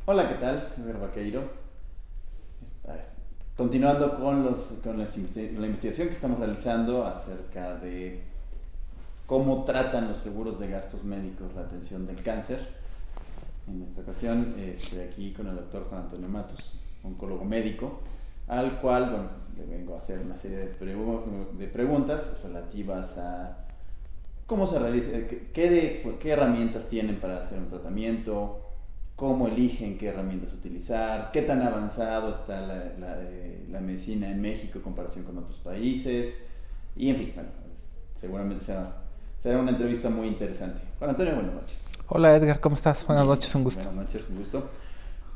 Hola, ¿qué tal? Edgar Vaqueiro. Está- Continuando con la investigación que estamos realizando acerca de cómo tratan los seguros de gastos médicos la atención del cáncer. En esta ocasión estoy aquí con el doctor Juan Antonio Matos, oncólogo médico, al cual le vengo a hacer una serie de preguntas relativas a cómo se realiza, qué herramientas tienen para hacer un tratamiento, cómo eligen qué herramientas utilizar, qué tan avanzado está la medicina en México en comparación con otros países, y en fin, bueno, seguramente será una entrevista muy interesante. Juan Antonio, buenas noches. Hola Edgar, ¿cómo estás? Buenas Bien, noches, un gusto. buenas noches, un gusto.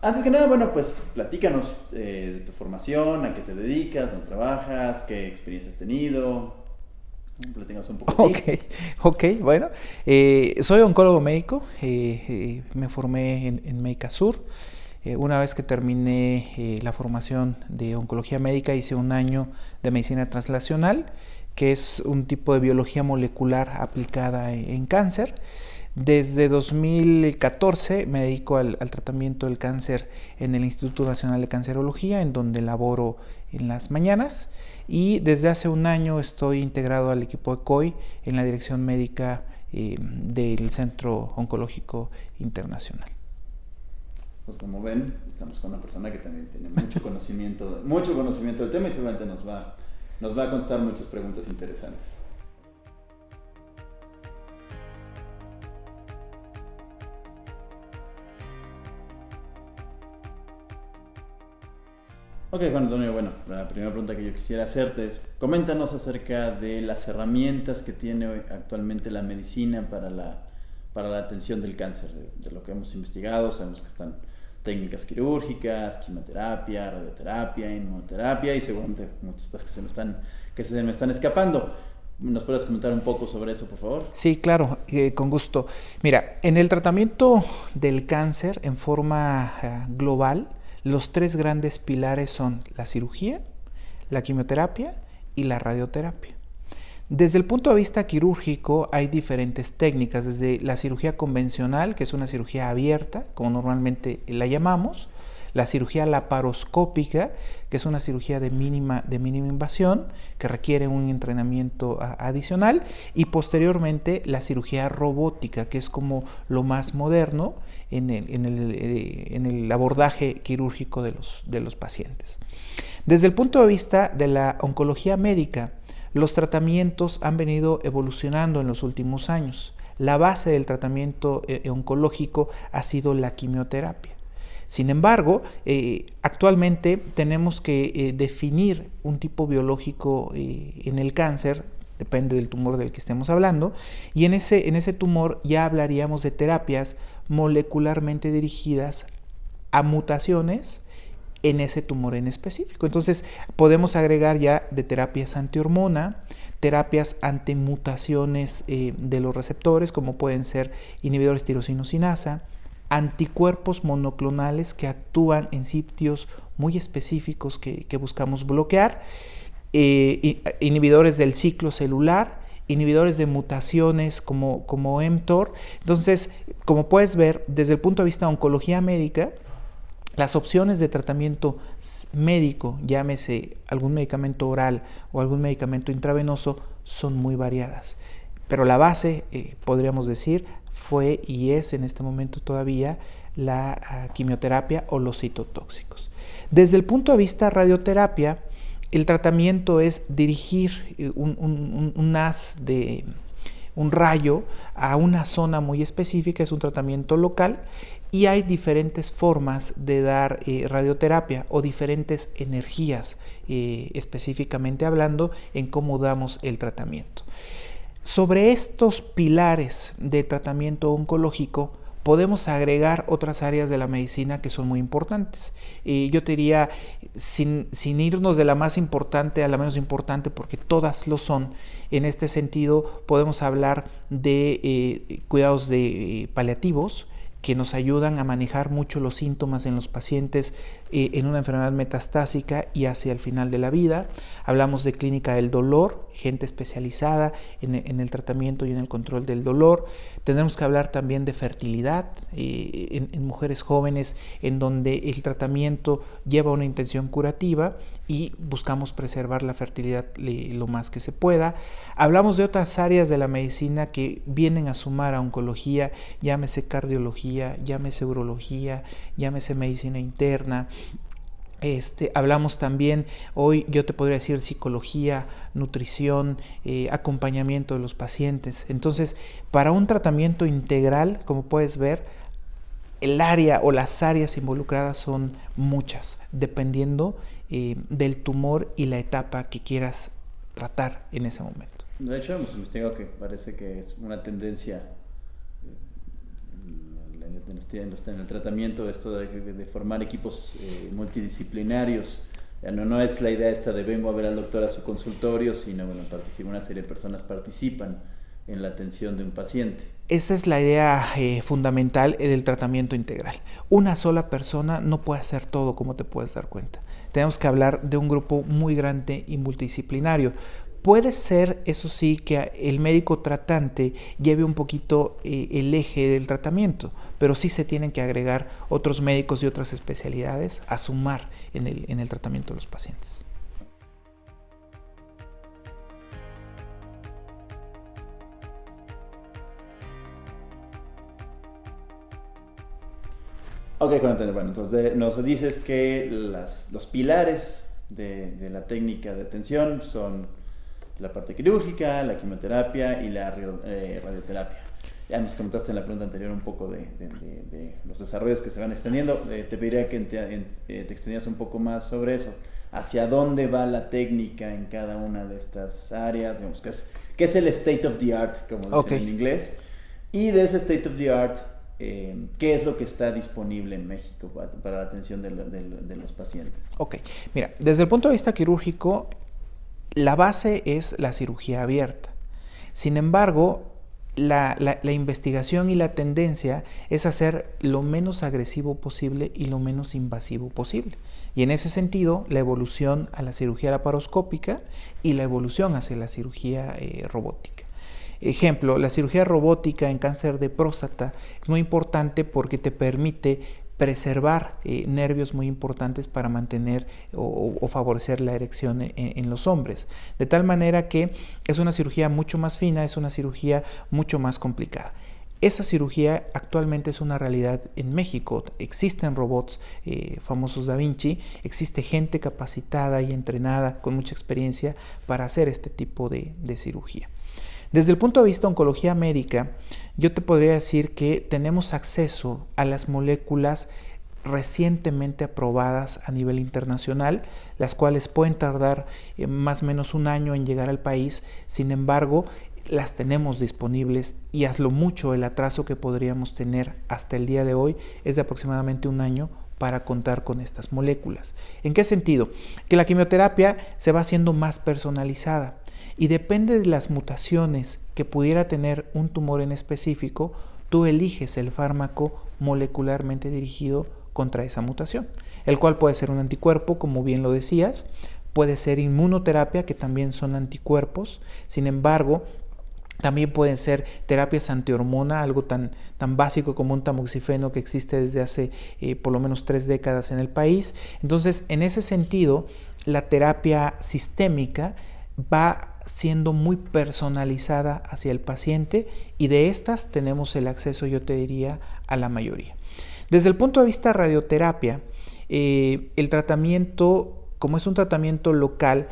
Antes que nada, bueno, pues platícanos de tu formación, a qué te dedicas, dónde trabajas, qué experiencia has tenido. Platícanos un poco de Ok, ti. ok, bueno, soy oncólogo médico, me formé en Médica Sur. Una vez que terminé la formación de oncología médica, hice un año de medicina translacional, que es un tipo de biología molecular aplicada en cáncer. Desde 2014 me dedico al tratamiento del cáncer en el Instituto Nacional de Cancerología, en donde laboro en las mañanas. Y desde hace un año estoy integrado al equipo de COI en la dirección médica del Centro Oncológico Internacional. Pues como ven, estamos con una persona que también tiene mucho conocimiento del tema y seguramente nos va a contestar muchas preguntas interesantes. Ok, Juan Antonio, bueno, la primera pregunta que yo quisiera hacerte es, coméntanos acerca de las herramientas que tiene actualmente la medicina para la atención del cáncer, de lo que hemos investigado. Sabemos que están técnicas quirúrgicas, quimioterapia, radioterapia, inmunoterapia y seguramente muchas otras que se me están escapando. ¿Nos puedes comentar un poco sobre eso, por favor? Sí, claro, con gusto. Mira, en el tratamiento del cáncer en forma global, los tres grandes pilares son la cirugía, la quimioterapia y la radioterapia. Desde el punto de vista quirúrgico hay diferentes técnicas, desde la cirugía convencional, que es una cirugía abierta, como normalmente la llamamos, la cirugía laparoscópica, que es una cirugía de mínima invasión, que requiere un entrenamiento adicional, y posteriormente la cirugía robótica, que es como lo más moderno en el abordaje quirúrgico de los pacientes. Desde el punto de vista de la oncología médica, los tratamientos han venido evolucionando en los últimos años. La base del tratamiento oncológico ha sido la quimioterapia. Sin embargo, actualmente tenemos que definir un tipo biológico en el cáncer, depende del tumor del que estemos hablando, y en ese tumor ya hablaríamos de terapias molecularmente dirigidas a mutaciones en ese tumor en específico. Entonces, podemos agregar ya de terapias antihormona, terapias antimutaciones de los receptores, como pueden ser inhibidores tirosinosinasa, anticuerpos monoclonales que actúan en sitios muy específicos que buscamos bloquear, inhibidores del ciclo celular, inhibidores de mutaciones como mTOR. Entonces, como puedes ver, desde el punto de vista de oncología médica, las opciones de tratamiento médico, llámese algún medicamento oral o algún medicamento intravenoso, son muy variadas. Pero la base, podríamos decir, fue y es en este momento todavía la quimioterapia o los citotóxicos. Desde el punto de vista radioterapia, el tratamiento es dirigir un haz de un rayo a una zona muy específica, es un tratamiento local y hay diferentes formas de dar radioterapia o diferentes energías, específicamente hablando en cómo damos el tratamiento. Sobre estos pilares de tratamiento oncológico podemos agregar otras áreas de la medicina que son muy importantes. Yo te diría, sin irnos de la más importante a la menos importante, porque todas lo son, en este sentido podemos hablar de cuidados paliativos, que nos ayudan a manejar mucho los síntomas en los pacientes en una enfermedad metastásica y hacia el final de la vida. Hablamos de clínica del dolor, gente especializada en el tratamiento y en el control del dolor. Tendremos que hablar también de fertilidad en mujeres jóvenes, en donde el tratamiento lleva una intención curativa y buscamos preservar la fertilidad lo más que se pueda. Hablamos de otras áreas de la medicina que vienen a sumar a oncología, llámese cardiología, llámese urología, llámese medicina interna. Hablamos también, hoy yo te podría decir psicología, nutrición, acompañamiento de los pacientes. Entonces, para un tratamiento integral, como puedes ver, el área o las áreas involucradas son muchas, dependiendo del tumor y la etapa que quieras tratar en ese momento. De hecho, hemos investigado que parece que es una tendencia en el tratamiento esto de formar equipos multidisciplinarios. No es la idea esta de vengo a ver al doctor a su consultorio, sino una serie de personas participan en la atención de un paciente. Esa es la idea fundamental del tratamiento integral. Una sola persona no puede hacer todo, como te puedes dar cuenta. Tenemos que hablar de un grupo muy grande y multidisciplinario. Puede ser, eso sí, que el médico tratante lleve un poquito el eje del tratamiento, pero sí se tienen que agregar otros médicos y otras especialidades a sumar en el tratamiento de los pacientes. Ok, bueno, entonces nos dices que los pilares de la técnica de atención son la parte quirúrgica, la quimioterapia y la radioterapia. Ya nos comentaste en la pregunta anterior un poco de los desarrollos que se van extendiendo. Te pediría que te extendieras un poco más sobre eso. ¿Hacia dónde va la técnica en cada una de estas áreas? Digamos, ¿qué es el state of the art, como dicen en inglés? Y de ese state of the art, ¿qué es lo que está disponible en México para la atención de los pacientes? Ok, mira, desde el punto de vista quirúrgico, la base es la cirugía abierta. Sin embargo, la investigación y la tendencia es hacer lo menos agresivo posible y lo menos invasivo posible. Y en ese sentido, la evolución a la cirugía laparoscópica y la evolución hacia la cirugía robótica. Ejemplo, la cirugía robótica en cáncer de próstata es muy importante porque te permite preservar nervios muy importantes para mantener o favorecer la erección en los hombres. De tal manera que es una cirugía mucho más fina, es una cirugía mucho más complicada. Esa cirugía actualmente es una realidad en México. Existen robots famosos Da Vinci, existe gente capacitada y entrenada con mucha experiencia para hacer este tipo de cirugía. Desde el punto de vista de oncología médica, yo te podría decir que tenemos acceso a las moléculas recientemente aprobadas a nivel internacional, las cuales pueden tardar más o menos un año en llegar al país. Sin embargo, las tenemos disponibles y a lo mucho el atraso que podríamos tener hasta el día de hoy es de aproximadamente un año para contar con estas moléculas. ¿En qué sentido? Que la quimioterapia se va haciendo más personalizada y depende de las mutaciones que pudiera tener un tumor en específico, tú eliges el fármaco molecularmente dirigido contra esa mutación, el cual puede ser un anticuerpo, como bien lo decías, puede ser inmunoterapia, que también son anticuerpos. Sin embargo, también pueden ser terapias antihormona, algo tan básico como un tamoxifeno que existe desde hace por lo menos 3 décadas en el país. Entonces, en ese sentido, la terapia sistémica va siendo muy personalizada hacia el paciente y de estas tenemos el acceso, yo te diría, a la mayoría. Desde el punto de vista radioterapia, el tratamiento, como es un tratamiento local,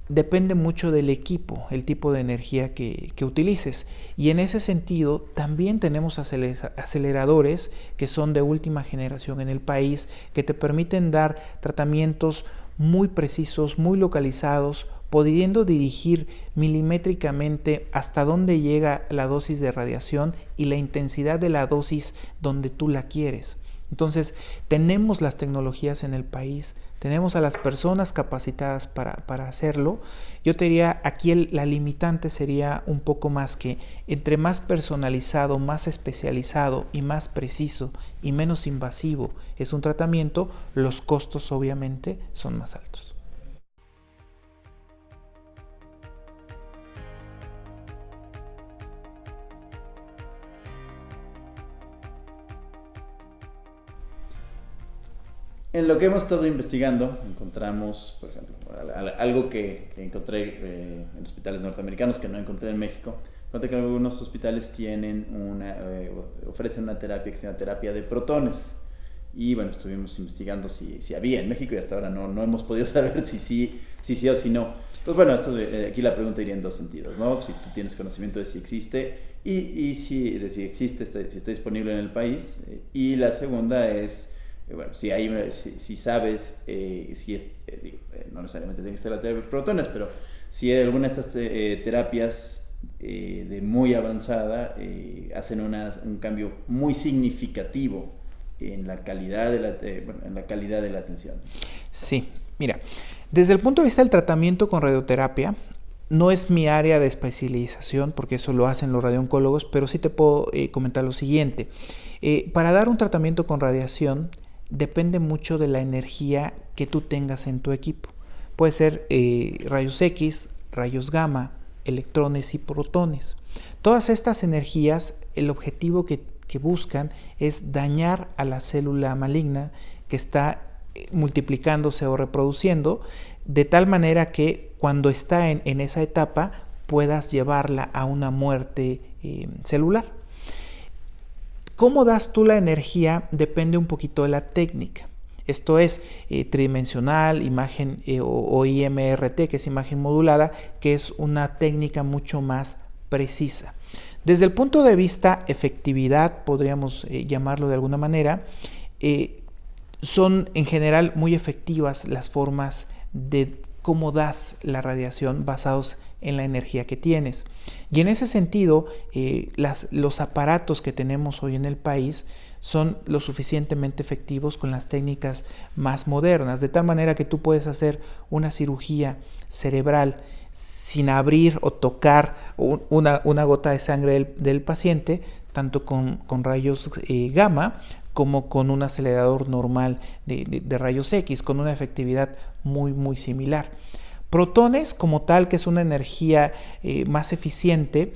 depende mucho del equipo, el tipo de energía que utilices. Y en ese sentido, también tenemos aceleradores que son de última generación en el país, que te permiten dar tratamientos muy precisos, muy localizados, pudiendo dirigir milimétricamente hasta dónde llega la dosis de radiación y la intensidad de la dosis donde tú la quieres. Entonces, tenemos las tecnologías en el país, tenemos a las personas capacitadas para hacerlo. Yo te diría, aquí la limitante sería un poco más que entre más personalizado, más especializado y más preciso y menos invasivo es un tratamiento, los costos obviamente son más altos. En lo que hemos estado investigando, encontramos, por ejemplo, algo que encontré en hospitales norteamericanos que no encontré en México. Encontré que algunos hospitales tienen ofrecen una terapia que se llama terapia de protones. Y bueno, estuvimos investigando si había en México y hasta ahora no hemos podido saber si sí o si no. Entonces, bueno, aquí la pregunta iría en dos sentidos, ¿no? Si tú tienes conocimiento de si existe y si existe, si está disponible en el país. Y la segunda es, bueno, si sabes, no necesariamente tiene que ser la terapia de protones, pero si hay alguna de estas terapias de muy avanzada hacen un cambio muy significativo en la calidad de la atención. Sí, mira, desde el punto de vista del tratamiento con radioterapia, no es mi área de especialización, porque eso lo hacen los radiooncólogos, pero sí te puedo comentar lo siguiente. Para dar un tratamiento con radiación, depende mucho de la energía que tú tengas en tu equipo. Puede ser rayos X, rayos gamma, electrones y protones. Todas estas energías, el objetivo que buscan es dañar a la célula maligna que está multiplicándose o reproduciendo, de tal manera que cuando está en esa etapa puedas llevarla a una muerte celular. ¿Cómo das tú la energía? Depende un poquito de la técnica. Esto es tridimensional, imagen o IMRT, que es imagen modulada, que es una técnica mucho más precisa. Desde el punto de vista efectividad, podríamos llamarlo de alguna manera, son en general muy efectivas las formas de cómo das la radiación basados en la energía que tienes. Y en ese sentido, los aparatos que tenemos hoy en el país son lo suficientemente efectivos con las técnicas más modernas, de tal manera que tú puedes hacer una cirugía cerebral sin abrir o tocar una gota de sangre del paciente, tanto con rayos gamma como con un acelerador normal de rayos X, con una efectividad muy similar. Protones como tal, que es una energía más eficiente,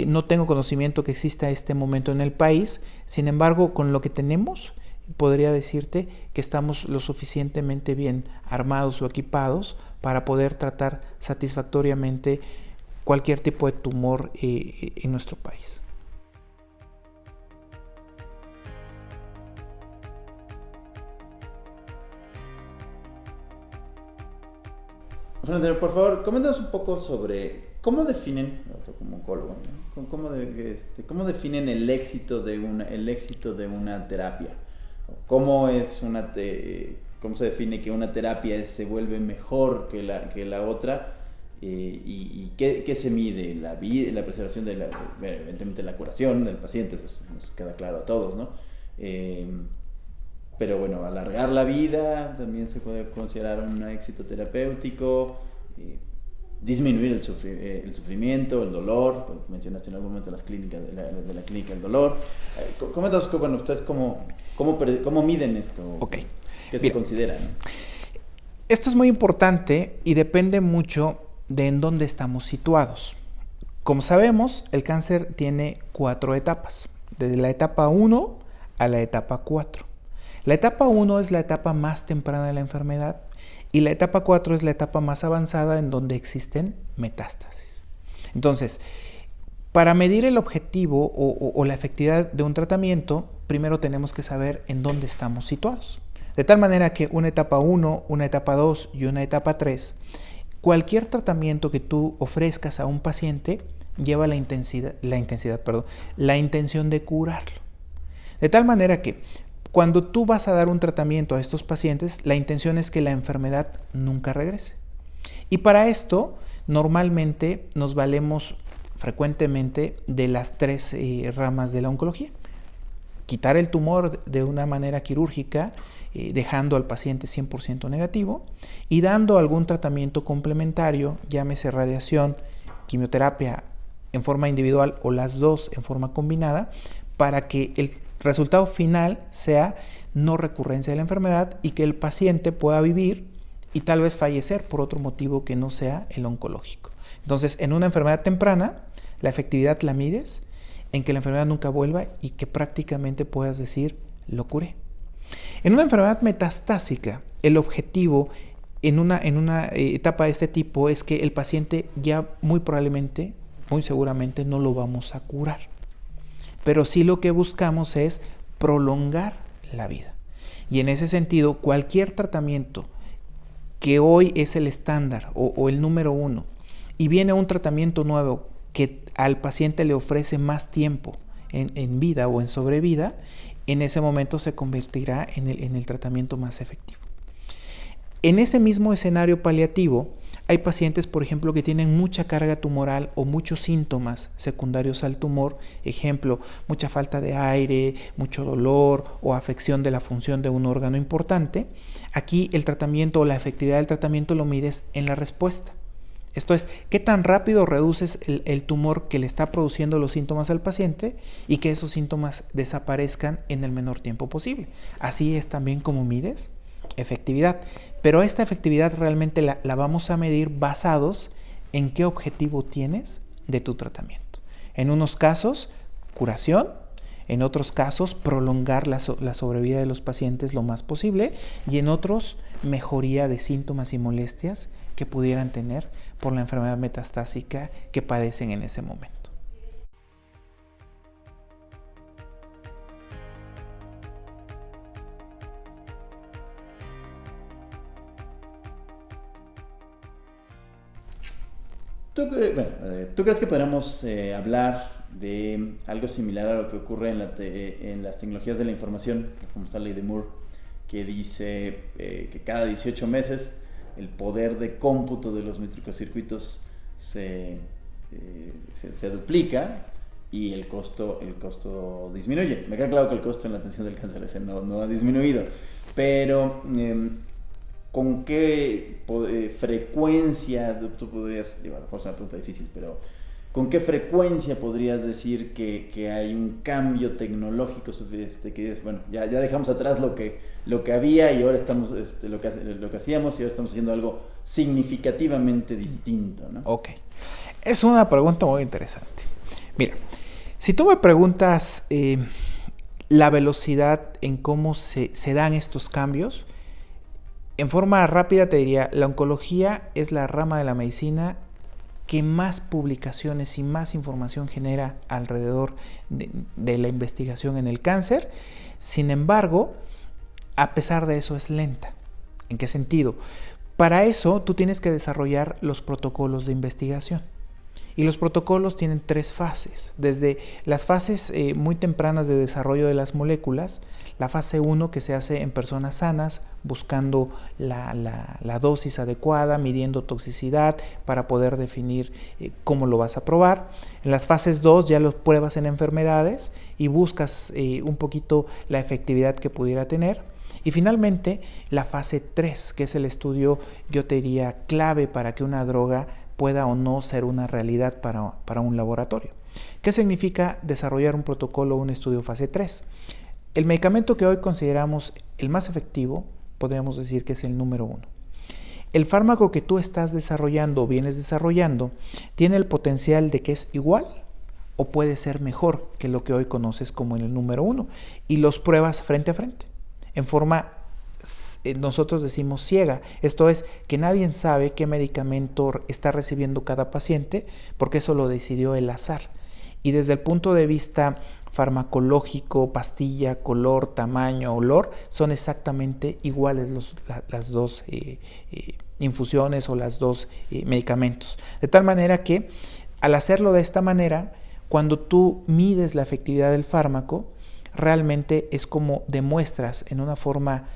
no tengo conocimiento que exista a este momento en el país. Sin embargo, con lo que tenemos, podría decirte que estamos lo suficientemente bien armados o equipados para poder tratar satisfactoriamente cualquier tipo de tumor en nuestro país. Por favor, coméntanos un poco sobre cómo definen, como oncólogo, ¿no? ¿Cómo definen el éxito de una terapia? ¿Cómo se define que una terapia se vuelve mejor que la otra? ¿Y qué se mide? La preservación evidentemente la curación del paciente, eso nos queda claro a todos, ¿no? Pero bueno, alargar la vida también se puede considerar un éxito terapéutico, disminuir el sufrimiento, el dolor. Mencionaste en algún momento las clínicas de la clínica del dolor. Coméntanos, bueno, ustedes cómo miden esto. Okay. ¿Qué se considera, ¿no? Esto es muy importante y depende mucho de en dónde estamos situados. Como sabemos, el cáncer tiene 4 etapas, desde la etapa 1 a la etapa 4. La etapa 1 es la etapa más temprana de la enfermedad y la etapa 4 es la etapa más avanzada en donde existen metástasis. Entonces, para medir el objetivo o la efectividad de un tratamiento, primero tenemos que saber en dónde estamos situados. De tal manera que una etapa 1, una etapa 2 y una etapa 3, cualquier tratamiento que tú ofrezcas a un paciente lleva la intención de curarlo. De tal manera que cuando tú vas a dar un tratamiento a estos pacientes, la intención es que la enfermedad nunca regrese. Y para esto, normalmente nos valemos frecuentemente de las 3 ramas de la oncología. quitar el tumor de una manera quirúrgica, dejando al paciente 100% negativo y dando algún tratamiento complementario, llámese radiación, quimioterapia en forma individual o las dos en forma combinada, para que el resultado final sea no recurrencia de la enfermedad y que el paciente pueda vivir y tal vez fallecer por otro motivo que no sea el oncológico. Entonces, en una enfermedad temprana, la efectividad la mides en que la enfermedad nunca vuelva y que prácticamente puedas decir, lo curé. En una enfermedad metastásica, el objetivo en una etapa de este tipo es que el paciente ya muy probablemente, muy seguramente no lo vamos a curar. Pero sí lo que buscamos es prolongar la vida. Y en ese sentido, cualquier tratamiento que hoy es el estándar o el número uno y viene un tratamiento nuevo que al paciente le ofrece más tiempo en vida o en sobrevida, en ese momento se convertirá en el tratamiento más efectivo. En ese mismo escenario paliativo, hay pacientes, por ejemplo, que tienen mucha carga tumoral o muchos síntomas secundarios al tumor, ejemplo, mucha falta de aire, mucho dolor o afección de la función de un órgano importante. Aquí el tratamiento o la efectividad del tratamiento lo mides en la respuesta. Esto es, qué tan rápido reduces el tumor que le está produciendo los síntomas al paciente y que esos síntomas desaparezcan en el menor tiempo posible. Así es también como mides efectividad. Pero esta efectividad realmente la vamos a medir basados en qué objetivo tienes de tu tratamiento. En unos casos, curación. En otros casos, prolongar la sobrevida de los pacientes lo más posible. Y en otros, mejoría de síntomas y molestias que pudieran tener por la enfermedad metastásica que padecen en ese momento. ¿Tú crees que podríamos hablar de algo similar a lo que ocurre en las tecnologías de la información, la famosa ley de Moore, que dice que cada 18 meses el poder de cómputo de los microcircuitos se duplica y el costo disminuye? Me queda claro que el costo en la atención del cáncer ese no ha disminuido, pero ¿con qué frecuencia tú podrías, a lo mejor es una pregunta difícil, pero ¿con qué frecuencia podrías decir que hay un cambio tecnológico que dices, bueno, ya dejamos atrás lo que había y ahora estamos lo que hacíamos y ahora estamos haciendo algo significativamente distinto, ¿no? Ok, es una pregunta muy interesante. Mira, si tú me preguntas la velocidad en cómo se dan estos cambios, en forma rápida te diría, la oncología es la rama de la medicina que más publicaciones y más información genera alrededor de la investigación en el cáncer. Sin embargo, a pesar de eso es lenta. ¿En qué sentido? Para eso tú tienes que desarrollar los protocolos de investigación. Y los protocolos tienen 3 fases. Desde las fases muy tempranas de desarrollo de las moléculas, la fase 1 que se hace en personas sanas, buscando la dosis adecuada, midiendo toxicidad para poder definir cómo lo vas a probar. En las fases 2 ya los pruebas en enfermedades y buscas un poquito la efectividad que pudiera tener. Y finalmente la fase 3, que es el estudio, yo te diría, clave para que una droga pueda o no ser una realidad para un laboratorio. ¿Qué significa desarrollar un protocolo o un estudio fase 3? El medicamento que hoy consideramos el más efectivo, podríamos decir que es el número 1. El fármaco que tú estás desarrollando o vienes desarrollando tiene el potencial de que es igual o puede ser mejor que lo que hoy conoces como el número 1 y los pruebas frente a frente, en forma nosotros decimos ciega. Esto es que nadie sabe qué medicamento está recibiendo cada paciente porque eso lo decidió el azar. Y desde el punto de vista farmacológico, pastilla, color, tamaño, olor, son exactamente iguales las dos infusiones o las dos medicamentos. De tal manera que al hacerlo de esta manera, cuando tú mides la efectividad del fármaco, realmente es como demuestras en una forma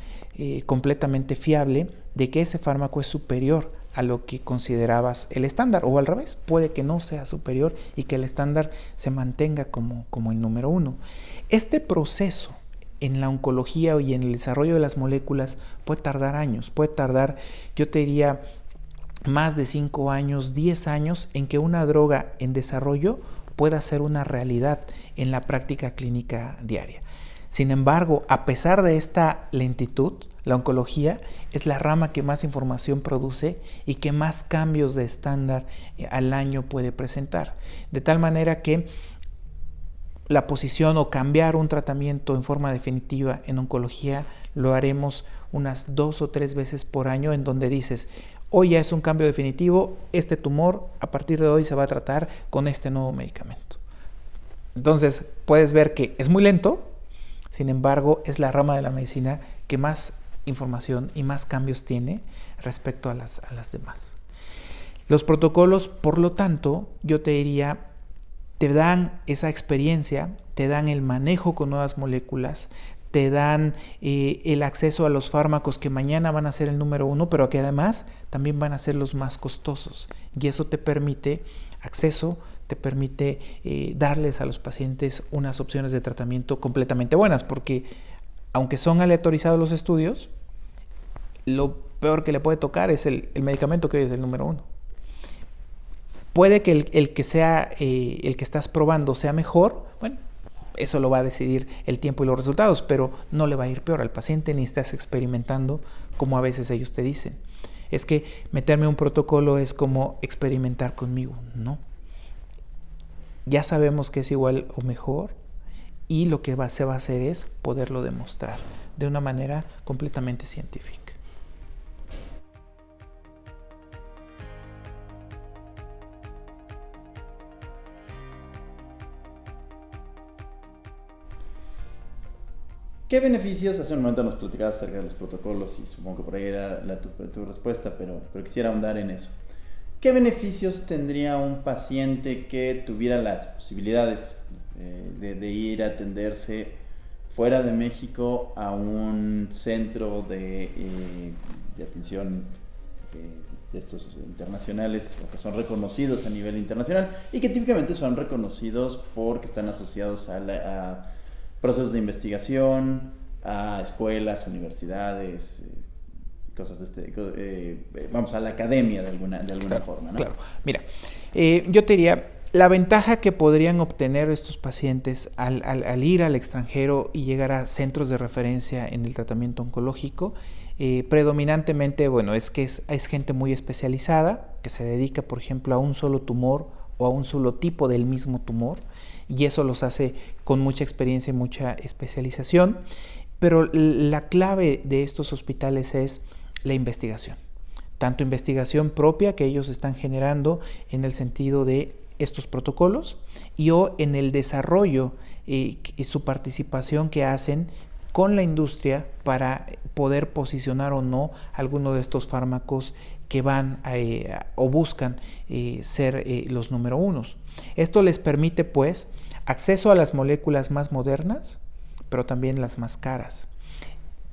completamente fiable de que ese fármaco es superior a lo que considerabas el estándar, o al revés, puede que no sea superior y que el estándar se mantenga como el número 1. Este proceso en la oncología y en el desarrollo de las moléculas puede tardar años, puede tardar, yo te diría, más de 5 años, 10 años en que una droga en desarrollo pueda ser una realidad en la práctica clínica diaria. Sin embargo, a pesar de esta lentitud, la oncología es la rama que más información produce y que más cambios de estándar al año puede presentar. De tal manera que la posición o cambiar un tratamiento en forma definitiva en oncología lo haremos unas 2 o 3 veces por año, en donde dices, hoy ya es un cambio definitivo, este tumor a partir de hoy se va a tratar con este nuevo medicamento. Entonces puedes ver que es muy lento, sin embargo es la rama de la medicina que más información y más cambios tiene respecto a las demás. Los protocolos, por lo tanto, yo te diría, te dan esa experiencia, te dan el manejo con nuevas moléculas, te dan el acceso a los fármacos que mañana van a ser el número 1, pero que además también van a ser los más costosos. Y eso te permite acceso, te permite darles a los pacientes unas opciones de tratamiento completamente buenas, porque aunque son aleatorizados los estudios, lo peor que le puede tocar es el medicamento que hoy es el número 1. Puede que el que estás probando sea mejor, bueno, eso lo va a decidir el tiempo y los resultados, pero no le va a ir peor al paciente ni estás experimentando como a veces ellos te dicen. Es que meterme un protocolo es como experimentar conmigo, no. Ya sabemos que es igual o mejor y lo que se va a hacer es poderlo demostrar de una manera completamente científica. ¿Qué beneficios? Hace un momento nos platicabas acerca de los protocolos y supongo que por ahí era tu respuesta, pero quisiera ahondar en eso. ¿Qué beneficios tendría un paciente que tuviera las posibilidades de ir a atenderse fuera de México a un centro de atención de estos internacionales, o que son reconocidos a nivel internacional y que típicamente son reconocidos porque están asociados a procesos de investigación, a escuelas, universidades, cosas de vamos, a la academia de alguna claro, forma, ¿no? Claro, mira, yo te diría, la ventaja que podrían obtener estos pacientes al ir al extranjero y llegar a centros de referencia en el tratamiento oncológico, predominantemente, bueno, es que es gente muy especializada, que se dedica, por ejemplo, a un solo tumor o a un solo tipo del mismo tumor, y eso los hace con mucha experiencia y mucha especialización. Pero la clave de estos hospitales es la investigación. Tanto investigación propia que ellos están generando en el sentido de estos protocolos y o en el desarrollo y su participación que hacen con la industria para poder posicionar o no alguno de estos fármacos que van o buscan ser los número 1. Esto les permite pues acceso a las moléculas más modernas, pero también las más caras.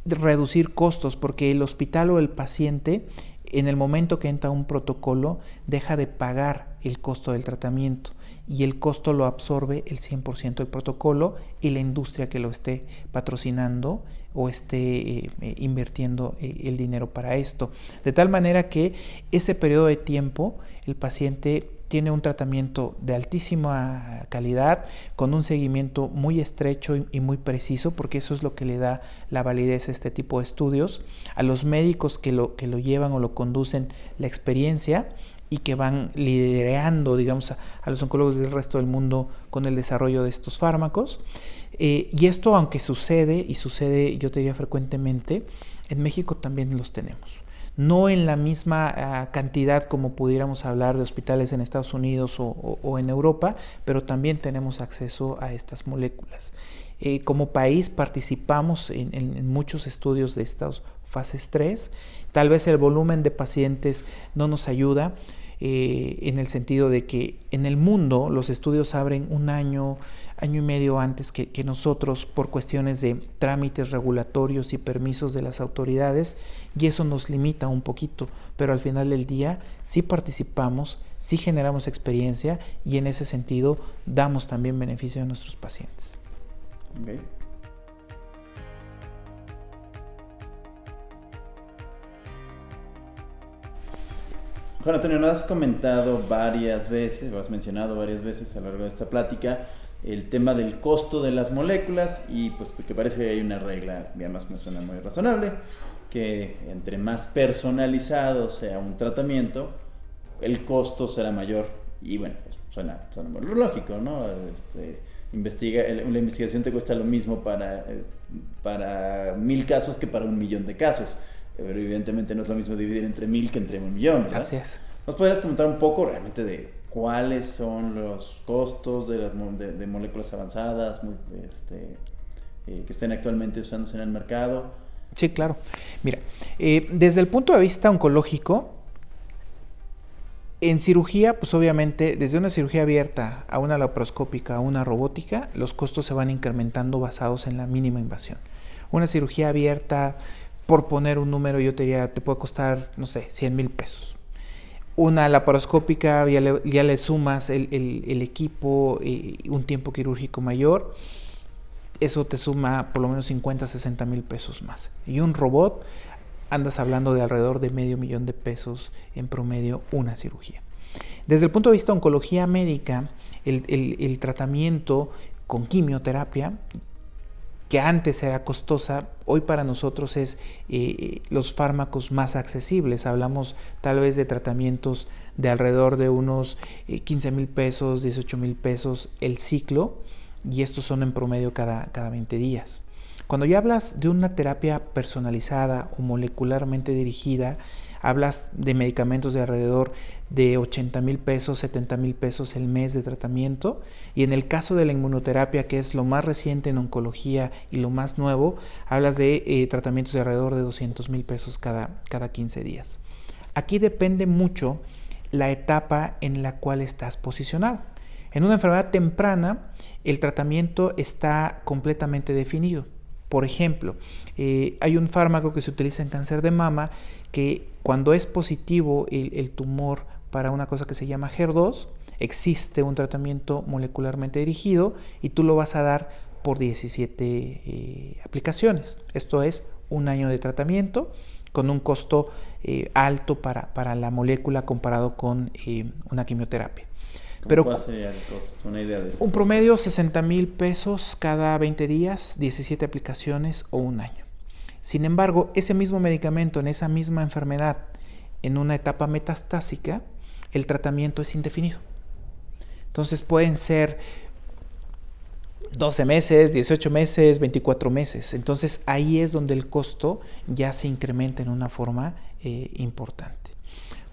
Reducir costos, porque el hospital o el paciente, en el momento que entra un protocolo, deja de pagar el costo del tratamiento y el costo lo absorbe el 100% del protocolo y la industria que lo esté patrocinando o esté invirtiendo el dinero para esto. De tal manera que ese periodo de tiempo el paciente tiene un tratamiento de altísima calidad, con un seguimiento muy estrecho y muy preciso, porque eso es lo que le da la validez a este tipo de estudios. A los médicos que lo llevan o lo conducen, la experiencia, y que van liderando, digamos, a los oncólogos del resto del mundo con el desarrollo de estos fármacos. Y esto, aunque sucede, yo te diría frecuentemente, en México también los tenemos. No en la misma cantidad como pudiéramos hablar de hospitales en Estados Unidos o en Europa, pero también tenemos acceso a estas moléculas. Como país participamos en muchos estudios de estas fases 3. Tal vez el volumen de pacientes no nos ayuda. en el sentido de que en el mundo los estudios abren un año y medio antes que nosotros por cuestiones de trámites regulatorios y permisos de las autoridades, y eso nos limita un poquito, pero al final del día sí participamos, sí generamos experiencia y en ese sentido damos también beneficio a nuestros pacientes. Okay. Juan Antonio, nos has comentado varias veces, o has mencionado varias veces a lo largo de esta plática, el tema del costo de las moléculas y pues porque parece que hay una regla, y además me suena muy razonable, que entre más personalizado sea un tratamiento, el costo será mayor. Y bueno, pues suena muy lógico, ¿no? La investigación te cuesta lo mismo para 1000 casos que para 1.000.000 de casos. Pero evidentemente no es lo mismo dividir entre 1000 que entre 1.000.000, ¿verdad? Así es. ¿Nos podrías comentar un poco realmente de cuáles son los costos de moléculas avanzadas que estén actualmente usándose en el mercado? Sí, claro. Mira, desde el punto de vista oncológico, en cirugía, pues obviamente, desde una cirugía abierta a una laparoscópica a una robótica, los costos se van incrementando basados en la mínima invasión. Una cirugía abierta, por poner un número, yo te diría, te puede costar, no sé, 100,000 pesos. Una laparoscópica, ya le sumas el equipo, un tiempo quirúrgico mayor, eso te suma por lo menos 50, 60,000 pesos más. Y un robot, andas hablando de alrededor de $500,000 de pesos en promedio una cirugía. Desde el punto de vista de oncología médica, el tratamiento con quimioterapia, que antes era costosa, hoy para nosotros es los fármacos más accesibles. Hablamos tal vez de tratamientos de alrededor de unos 15,000 pesos, 18,000 pesos el ciclo, y estos son en promedio cada 20 días. Cuando ya hablas de una terapia personalizada o molecularmente dirigida, hablas de medicamentos de alrededor de 80,000 pesos, 70,000 pesos el mes de tratamiento. Y en el caso de la inmunoterapia, que es lo más reciente en oncología y lo más nuevo, hablas de tratamientos de alrededor de 200,000 pesos cada 15 días. Aquí depende mucho la etapa en la cual estás posicionado. En una enfermedad temprana, el tratamiento está completamente definido. Por ejemplo, hay un fármaco que se utiliza en cáncer de mama que cuando es positivo el tumor para una cosa que se llama HER2, existe un tratamiento molecularmente dirigido y tú lo vas a dar por 17 aplicaciones. Esto es un año de tratamiento con un costo alto para la molécula comparado con una quimioterapia. Pero ¿cuál sería el costo? Una idea de eso. Un promedio 60,000 pesos cada 20 días, 17 aplicaciones o un año. Sin embargo, ese mismo medicamento en esa misma enfermedad, en una etapa metastásica, el tratamiento es indefinido. Entonces pueden ser 12 meses, 18 meses, 24 meses. Entonces ahí es donde el costo ya se incrementa en una forma importante.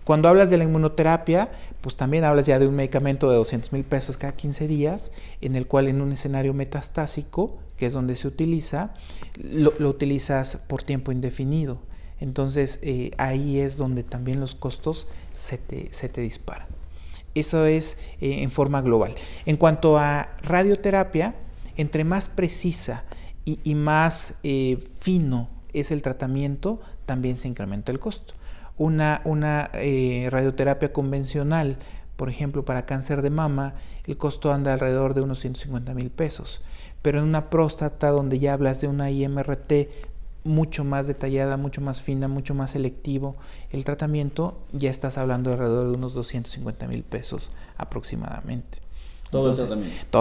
Cuando hablas de la inmunoterapia, pues también hablas ya de un medicamento de 200,000 pesos cada 15 días, en el cual en un escenario metastásico, que es donde se utiliza, lo utilizas por tiempo indefinido. Entonces ahí es donde también los costos se te disparan. Eso es en forma global. En cuanto a radioterapia, entre más precisa y más fino es el tratamiento, también se incrementa el costo. Una radioterapia convencional, por ejemplo, para cáncer de mama, el costo anda alrededor de unos 150,000 pesos. Pero en una próstata, donde ya hablas de una IMRT mucho más detallada, mucho más fina, mucho más selectivo, el tratamiento, ya estás hablando de alrededor de unos 250,000 pesos aproximadamente. Todo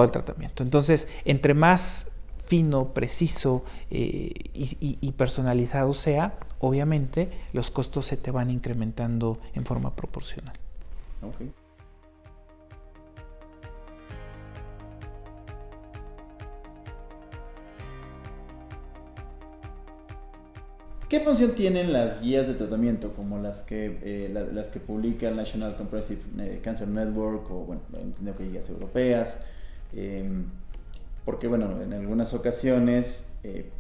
el tratamiento. Entonces, entre más fino, preciso y personalizado sea, obviamente los costos se te van incrementando en forma proporcional. Okay. ¿Qué función tienen las guías de tratamiento como las que publica el National Comprehensive Cancer Network o bueno, entiendo que guías europeas? Porque bueno, en algunas ocasiones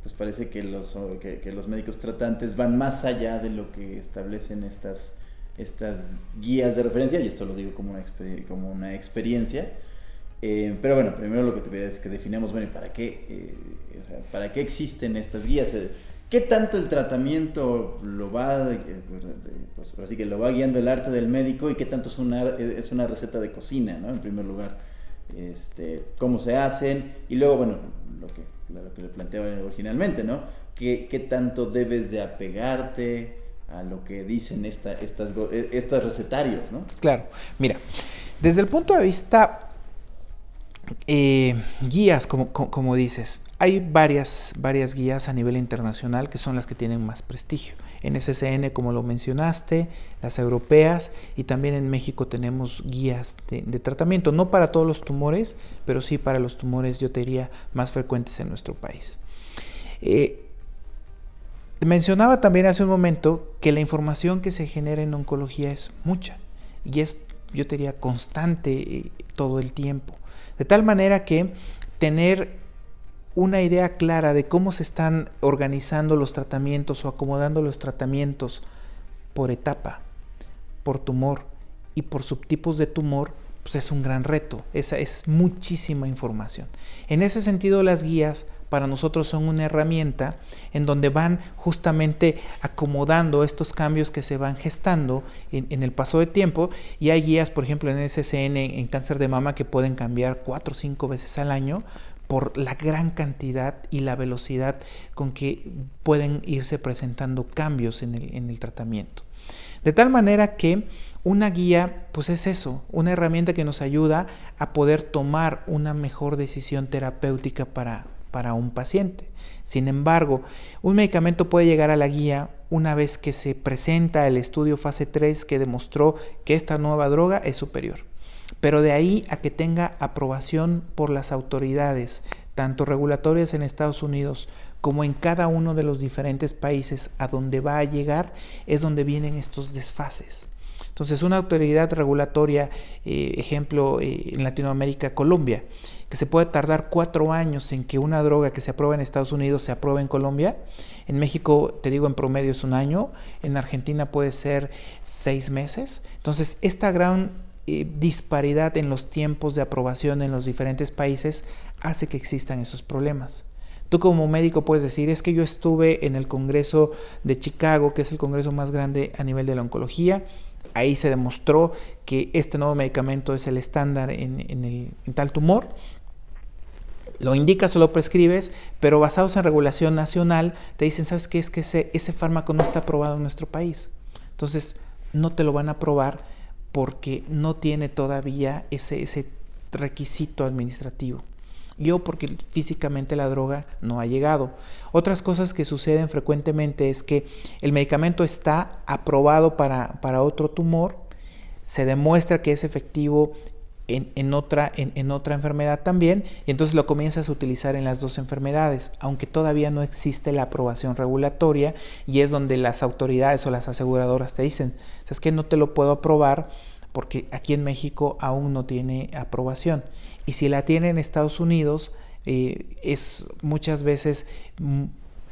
pues parece que los médicos tratantes van más allá de lo que establecen estas estas guías de referencia, y esto lo digo como una experiencia. Pero bueno, primero lo que te voy a decir es que definamos, bueno, ¿para qué? O sea, ¿para qué existen estas guías? ¿Qué tanto el tratamiento lo va, pues así que lo va guiando el arte del médico, y qué tanto es una receta de cocina, ¿no? En primer lugar, cómo se hacen, y luego, bueno, lo que le planteaba originalmente, ¿no? ¿Qué tanto debes de apegarte a lo que dicen estos recetarios, ¿no? Claro, mira, desde el punto de vista guías, como dices, hay varias guías a nivel internacional que son las que tienen más prestigio. NCCN, como lo mencionaste, las europeas, y también en México tenemos guías de tratamiento, no para todos los tumores, pero sí para los tumores, yo te diría, más frecuentes en nuestro país. Mencionaba también hace un momento que la información que se genera en oncología es mucha y es, yo te diría, constante todo el tiempo. De tal manera que tener una idea clara de cómo se están organizando los tratamientos o acomodando los tratamientos por etapa, por tumor y por subtipos de tumor, pues es un gran reto. Esa es muchísima información. En ese sentido, las guías para nosotros son una herramienta en donde van justamente acomodando estos cambios que se van gestando en el paso de tiempo, y hay guías, por ejemplo, en SCN en cáncer de mama que pueden cambiar 4 o 5 veces al año por la gran cantidad y la velocidad con que pueden irse presentando cambios en el tratamiento. De tal manera que una guía, pues es eso, una herramienta que nos ayuda a poder tomar una mejor decisión terapéutica para un paciente. Sin embargo, un medicamento puede llegar a la guía una vez que se presenta el estudio fase 3 que demostró que esta nueva droga es superior. Pero de ahí a que tenga aprobación por las autoridades, tanto regulatorias en Estados Unidos como en cada uno de los diferentes países a donde va a llegar, es donde vienen estos desfases. Entonces, una autoridad regulatoria, ejemplo, en Latinoamérica, Colombia, que se puede tardar 4 años en que una droga que se aprueba en Estados Unidos se apruebe en Colombia. En México, te digo, en promedio es 1 año. En Argentina puede ser 6 meses. Entonces, esta gran disparidad en los tiempos de aprobación en los diferentes países hace que existan esos problemas. Tú como médico puedes decir, es que yo estuve en el Congreso de Chicago, que es el congreso más grande a nivel de la oncología. Ahí se demostró que este nuevo medicamento es el estándar en tal tumor. Lo indicas o lo prescribes, pero basados en regulación nacional, te dicen, ¿sabes qué? Es que ese fármaco no está aprobado en nuestro país. Entonces, no te lo van a aprobar porque no tiene todavía ese requisito administrativo. Porque físicamente la droga no ha llegado. Otras cosas que suceden frecuentemente es que el medicamento está aprobado para otro tumor, se demuestra que es efectivo en otra enfermedad también, y entonces lo comienzas a utilizar en las 2 enfermedades, aunque todavía no existe la aprobación regulatoria, y es donde las autoridades o las aseguradoras te dicen, es que no te lo puedo aprobar porque aquí en México aún no tiene aprobación. Y si la tiene en Estados Unidos, es muchas veces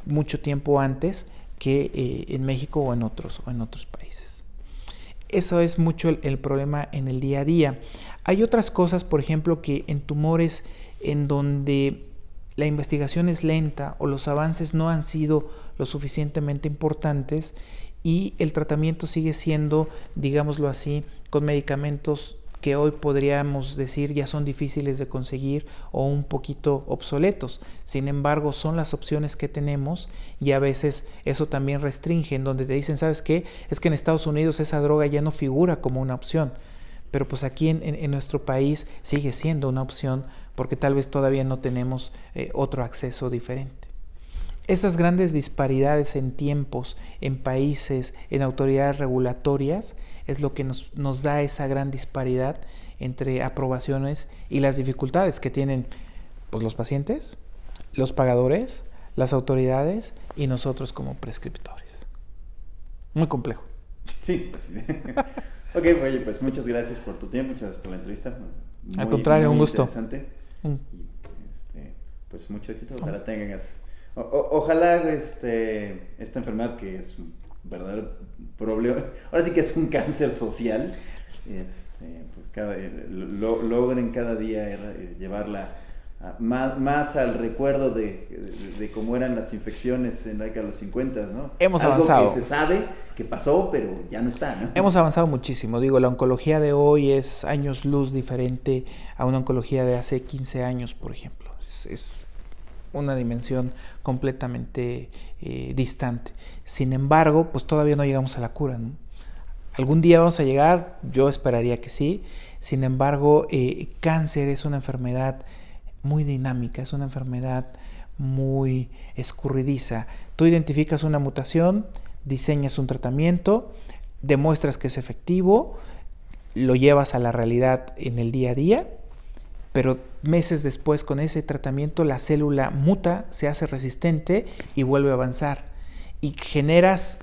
mucho tiempo antes que en México o en otros países. Eso es mucho el problema en el día a día. Hay otras cosas, por ejemplo, que en tumores en donde la investigación es lenta o los avances no han sido lo suficientemente importantes y el tratamiento sigue siendo, digámoslo así, con medicamentos que hoy podríamos decir ya son difíciles de conseguir o un poquito obsoletos. Sin embargo, son las opciones que tenemos, y a veces eso también restringe, en donde te dicen, ¿sabes qué? Es que en Estados Unidos esa droga ya no figura como una opción, pero pues aquí en nuestro país sigue siendo una opción porque tal vez todavía no tenemos otro acceso diferente. Esas grandes disparidades en tiempos, en países, en autoridades regulatorias, es lo que nos da esa gran disparidad entre aprobaciones y las dificultades que tienen pues, los pacientes, los pagadores, las autoridades y nosotros como prescriptores. Muy complejo. Sí, pues sí. Ok, oye, pues muchas gracias por tu tiempo, muchas gracias por la entrevista. Al contrario, un gusto. Interesante. Y pues mucho éxito. Ojalá tengas... Ojalá esta enfermedad que es verdadero problema. Ahora sí que es un cáncer social. Pues logren cada día llevarla más al recuerdo de cómo eran las infecciones en la década de los 50, ¿no? Hemos Algo avanzado. que se sabe que pasó, pero ya no está, ¿no? Hemos avanzado muchísimo. Digo, la oncología de hoy es años luz diferente a una oncología de hace 15 años, por ejemplo. Es una dimensión completamente distante. Sin embargo, pues todavía no llegamos a la cura, ¿no? Algún día vamos a llegar, yo esperaría que sí. Sin embargo, cáncer es una enfermedad muy dinámica, es una enfermedad muy escurridiza. Tú identificas una mutación, diseñas un tratamiento, demuestras que es efectivo, lo llevas a la realidad en el día a día, pero meses después con ese tratamiento la célula muta, se hace resistente y vuelve a avanzar. Y generas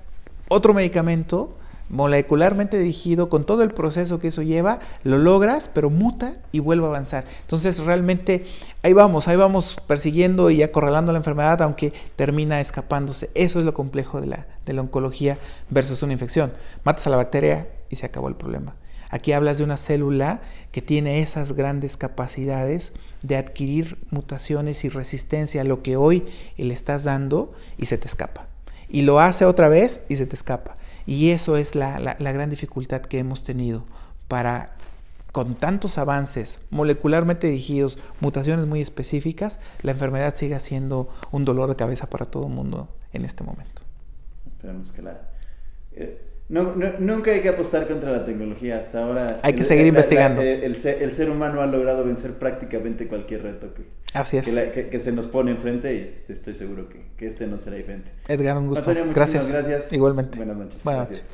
otro medicamento molecularmente dirigido con todo el proceso que eso lleva, lo logras, pero muta y vuelve a avanzar. Entonces realmente ahí vamos persiguiendo y acorralando la enfermedad, aunque termina escapándose. Eso es lo complejo de la oncología versus una infección. Matas a la bacteria y se acabó el problema. Aquí hablas de una célula que tiene esas grandes capacidades de adquirir mutaciones y resistencia a lo que hoy le estás dando y se te escapa. Y lo hace otra vez y se te escapa. Y eso es la gran dificultad que hemos tenido para, con tantos avances molecularmente dirigidos, mutaciones muy específicas, la enfermedad siga siendo un dolor de cabeza para todo el mundo en este momento. Esperemos que nunca hay que apostar contra la tecnología. Hasta ahora hay que seguir investigando. El ser humano ha logrado vencer prácticamente cualquier reto Así es. que se nos pone enfrente, y estoy seguro que este no será diferente. Edgar, un gusto. Antonio, muchísimas gracias. Igualmente. Buenas noches. Buenas noches.